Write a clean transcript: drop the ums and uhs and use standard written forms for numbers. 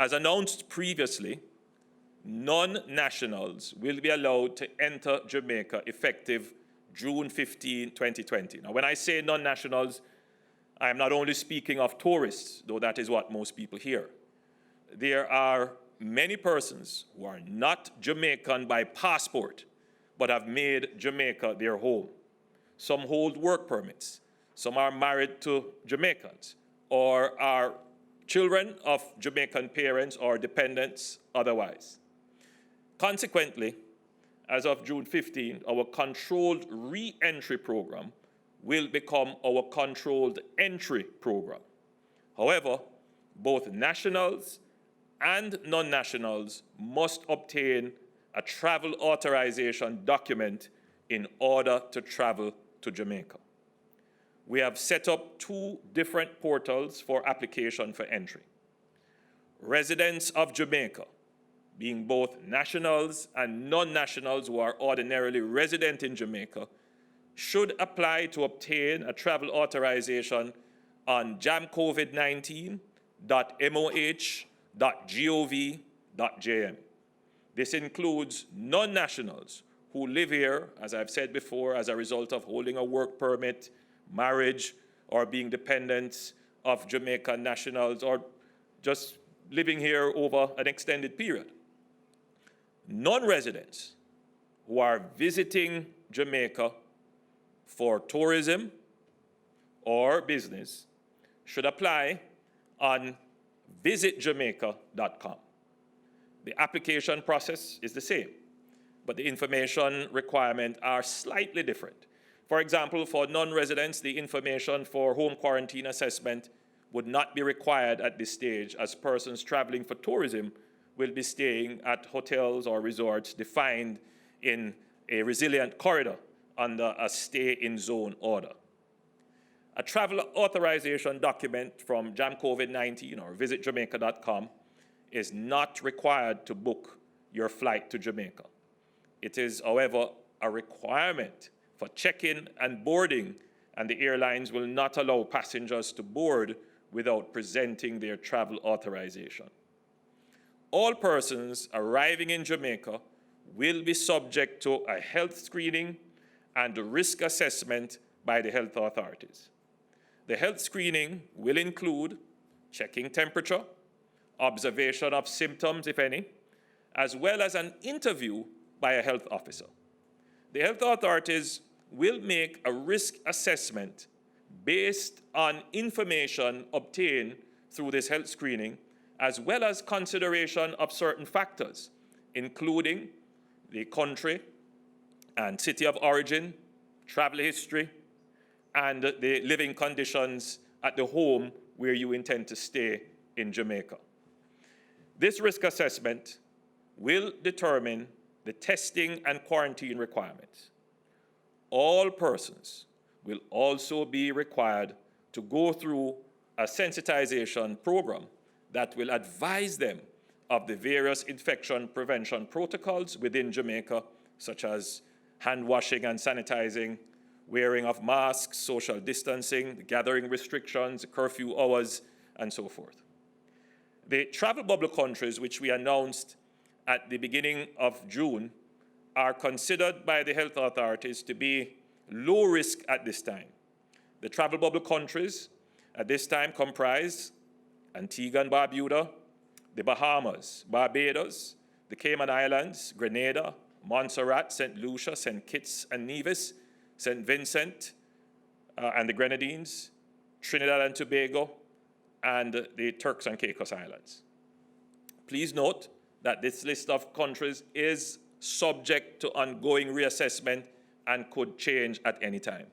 As announced previously, non-nationals will be allowed to enter Jamaica effective June 15, 2020. Now, when I say non-nationals, I am not only speaking of tourists, though that is what most people hear. There are many persons who are not Jamaican by passport, but have made Jamaica their home. Some hold work permits. Some are married to Jamaicans, or are children of Jamaican parents or dependents otherwise. Consequently, as of June 15, our controlled re-entry program will become our controlled entry program. However, both nationals and non-nationals must obtain a travel authorization document in order to travel to Jamaica. We have set up 2 different portals for application for entry. Residents of Jamaica, being both nationals and non-nationals who are ordinarily resident in Jamaica, should apply to obtain a travel authorization on jamcovid19.moh.gov.jm. This includes non-nationals who live here, as I've said before, as a result of holding a work permit, marriage, or being dependents of Jamaican nationals, or just living here over an extended period. Non-residents who are visiting Jamaica for tourism or business should apply on visitjamaica.com. The application process is the same, but the information requirements are slightly different. For example, for non-residents, the information for home quarantine assessment would not be required at this stage, as persons traveling for tourism will be staying at hotels or resorts defined in a resilient corridor under a stay-in-zone order. A travel authorization document from jamcovid19 or visitjamaica.com is not required to book your flight to Jamaica. It is, however, a requirement for check-in and boarding, and the airlines will not allow passengers to board without presenting their travel authorization. All persons arriving in Jamaica will be subject to a health screening and a risk assessment by the health authorities. The health screening will include checking temperature, observation of symptoms, if any, as well as an interview by a health officer. The health authorities will make a risk assessment based on information obtained through this health screening, as well as consideration of certain factors, including the country and city of origin, travel history, and the living conditions at the home where you intend to stay in Jamaica. This risk assessment will determine the testing and quarantine requirements. All persons will also be required to go through a sensitization program that will advise them of the various infection prevention protocols within Jamaica, such as hand washing and sanitizing, wearing of masks, social distancing, gathering restrictions, curfew hours, and so forth. The travel bubble countries, which we announced at the beginning of June, are considered by the health authorities to be low risk at this time. The travel bubble countries at this time comprise Antigua and Barbuda, the Bahamas, Barbados, the Cayman Islands, Grenada, Montserrat, St. Lucia, St. Kitts and Nevis, St. Vincent and the Grenadines, Trinidad and Tobago, and the Turks and Caicos Islands. Please note that this list of countries is subject to ongoing reassessment and could change at any time.